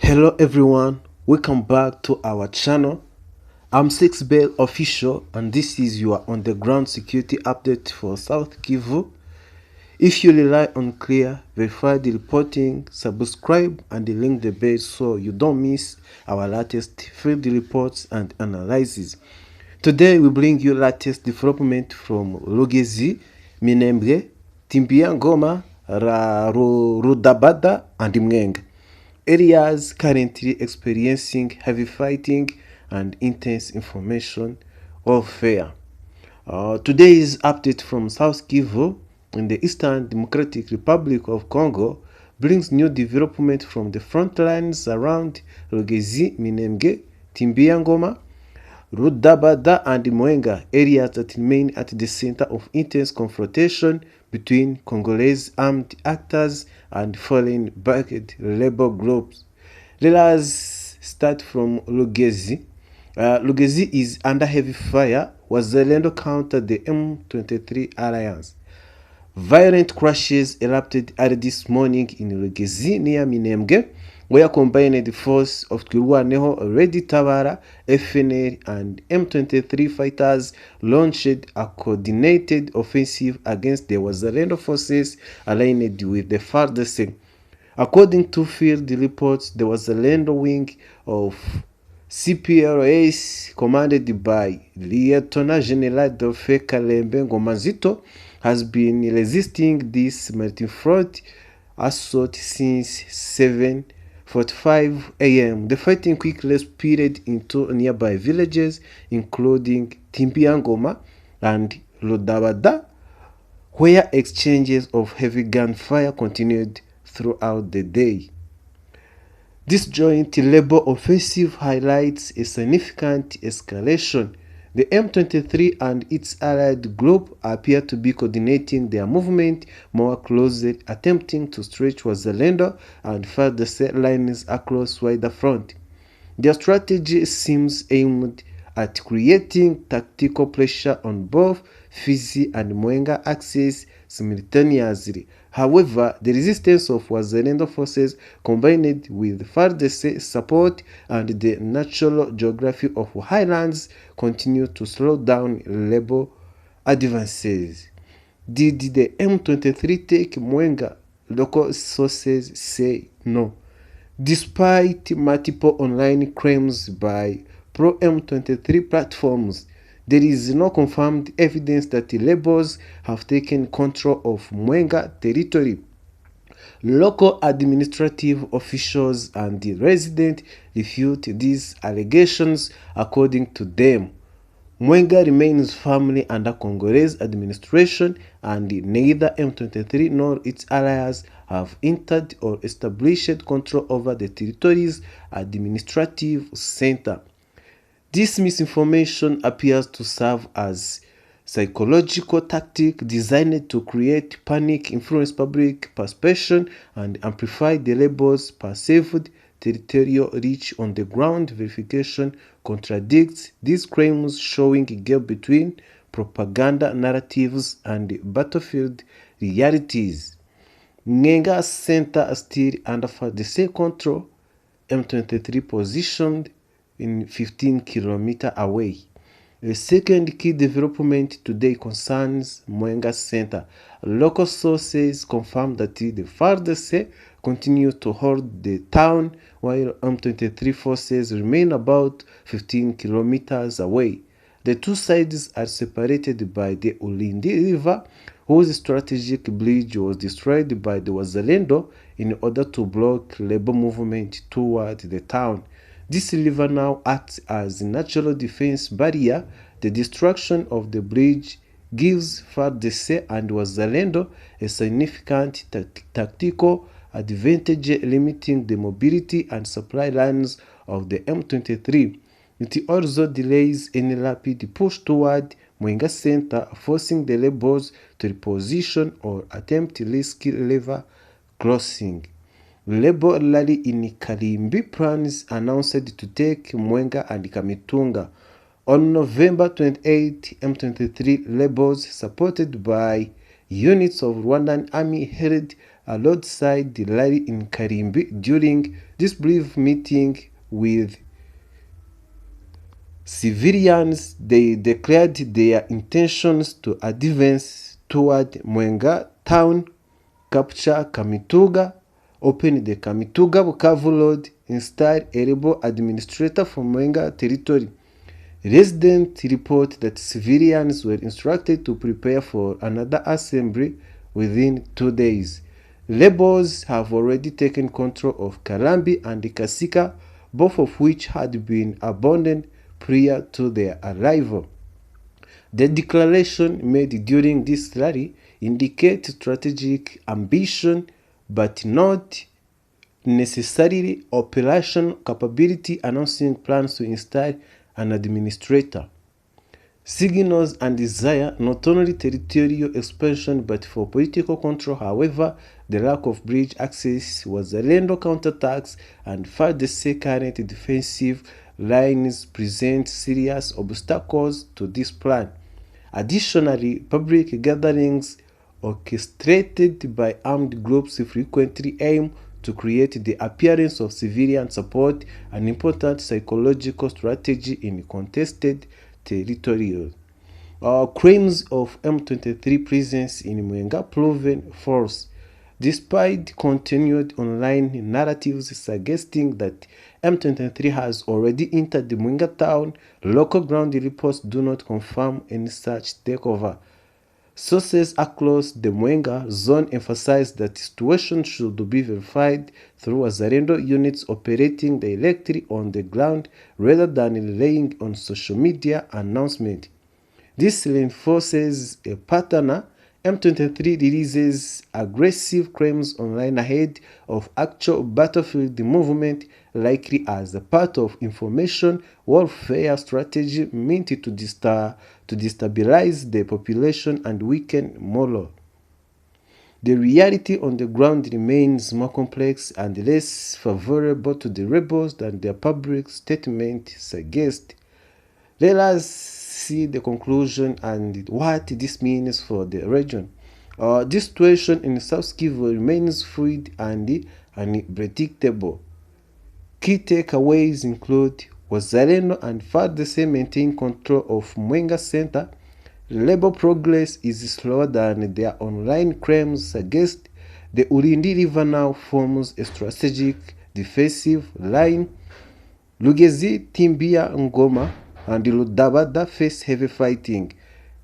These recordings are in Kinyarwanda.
Hello everyone, welcome back to our channel. I'm 6Bell Official and this is your on-the-ground security update for South Kivu. If you rely on clear, verified reporting, subscribe and link the bell so you don't miss our latest field reports and analyses. Today we bring you latest development from Rugezi, Minembwe, Timbia-NGOMA, Rudabadaba and Mwenga. Areas currently experiencing heavy fighting and intense information warfare. Today's update from South Kivu in the Eastern Democratic Republic of Congo brings new development from the front lines around Rugezi, Minembwe, Timbia-NGOMA, Rudabadaba and Mwenga, areas that remain at the center of intense confrontation between Congolese armed actors and foreign-backed rebel groups. Let us start from Rugezi. Rugezi is under heavy fire. Waza countered the M23 alliance. Violent crashes erupted early this morning in Rugezi near Minembwe, where combined force of Twirwaneho, Red-Tabara, FNL and M23 fighters launched a coordinated offensive against the Waza forces aligned with the FABB. According to field reports, the Waza wing of CPLC, commanded by Lieutenant General Delphin Kalembe Ngoma Nzito, has been resisting this multi-front assault since 7:45 a.m. The fighting quickly spread into nearby villages, including Timbia-NGOMA and Rudabadaba, where exchanges of heavy gunfire continued throughout the day. This joint labor offensive highlights a significant escalation. The M23 and its allied group appear to be coordinating their movement more closely, attempting to stretch Waza and FABB lines across wider front. Their strategy seems aimed at creating tactical pressure on both Fizi and Mwenga axes simultaneously. However, the resistance of Waza forces combined with FABB support and the natural geography of highlands continue to slow down rebel advances. Did the M23 take Mwenga? Local sources say no. Despite multiple online claims by pro-M23 platforms, there is no confirmed evidence that the rebels have taken control of Mwenga territory. Local administrative officials and the residents refute these allegations. According to them, Mwenga remains firmly under Congolese administration and neither M23 nor its allies have entered or established control over the territory's administrative center. This misinformation appears to serve as psychological tactic designed to create panic, influence public perception, and amplify the rebels' perceived territorial reach. On the ground, verification contradicts these claims, showing a gap between propaganda narratives and battlefield realities. Mwenga center still under FABB control, M23 positioned in 15 kilometers away. A second key development today concerns Mwenga Center. Local sources confirm that the FABB continue to hold the town while M23 forces remain about 15 kilometers away. The two sides are separated by the Ulindi River, whose strategic bridge was destroyed by the Waza in order to block rebel movement toward the town. This river now acts as a natural defense barrier. The destruction of the bridge gives FABB and Waza a significant tactical advantage, limiting the mobility and supply lines of the M23. It also delays any rapid push toward Mwenga Center, forcing the rebels to reposition or attempt risky river crossing. Rebel rally in Kalembe plans announced to take Mwenga and Kamitunga. On November 28, M23 rebels, supported by units of Rwandan army, held alongside the rally in Karimbi. During this brief meeting with civilians, they declared their intentions to advance toward Mwenga town, capture Kamituga, open the Kamituga-Bukavu road, install a rebel administrator for Mwenga territory. Residents report that civilians were instructed to prepare for another assembly within 2 days. Rebels have already taken control of Karambi and Kasika, both of which had been abandoned prior to their arrival. The declaration made during this rally indicates strategic ambition but not necessarily operational capability, announcing plans to install an administrator. Signals and desire not only territorial expansion but for political control. However, the lack of bridge access was a random counterattacks and FARDC current defensive lines present serious obstacles to this plan. Additionally, public gatherings orchestrated by armed groups frequently aim to create the appearance of civilian support, an important psychological strategy in contested territories. Claims of M23 presence in Mwenga proven false, despite continued online narratives suggesting that M23 has already entered the Mwenga town. Local ground reports do not confirm any such takeover. Sources across the Mwenga zone emphasize that the situation should be verified through Wazalendo units operating directly on the ground rather than relying on social media announcements. This reinforces a pattern. M23 releases aggressive claims online ahead of actual battlefield movement, likely as a part of information warfare strategy meant to destabilize the population and weaken morale. The reality on the ground remains more complex and less favorable to the rebels than their public statement suggests. Let us see the conclusion and what this means for the region. This situation in South Kivu remains fluid and unpredictable. Key takeaways include Wazalendo and FARDC maintain control of Mwenga Center. Labor progress is slower than their online claims suggest. The Urindi River now forms a strategic defensive line. Rugezi, Timbia-NGOMA, and Rudabadaba face heavy fighting.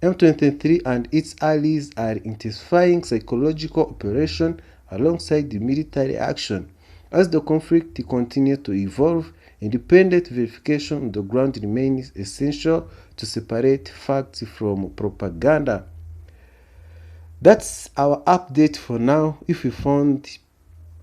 M23 and its allies are intensifying psychological operation alongside the military action. As the conflict continues to evolve, independent verification on the ground remains essential to separate facts from propaganda. That's our update for now. If you found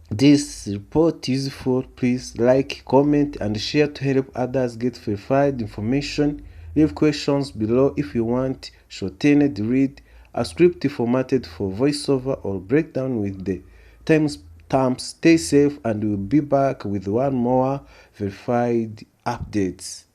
this report useful, please like, comment, and share to help others get verified information. Leave questions below if you want shortened read, a script formatted for voiceover or breakdown with the timestamps. Stay safe, and we'll be back with one more verified updates.